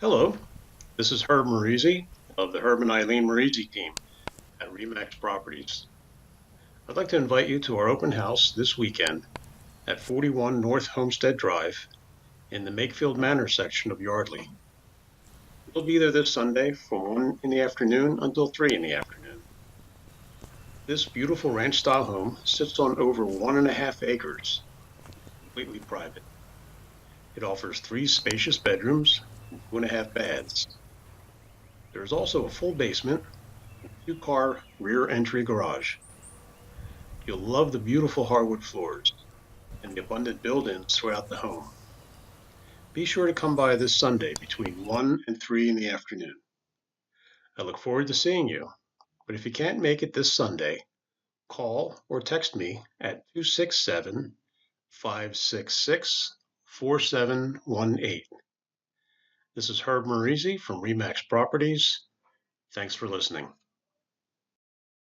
Hello, this is Herb Marizzi of the Herb and Eileen Marizzi team at Remax Properties. I'd like to invite you to our open house this weekend at 41 North Homestead Drive in the Makefield Manor section of Yardley. We'll be there this Sunday from 1 in the afternoon until 3 in the afternoon. This beautiful ranch-style home sits on over 1.5 acres, completely private. It offers 3 spacious bedrooms and 2.5 baths. There is also a full basement and 2-car rear entry garage. You'll love the beautiful hardwood floors and the abundant build-ins throughout the home. Be sure to come by this Sunday between 1 and 3 in the afternoon. I look forward to seeing you, but if you can't make it this Sunday, call or text me at 267-566-4718. This is Herb Marizzi from Remax Properties. Thanks for listening.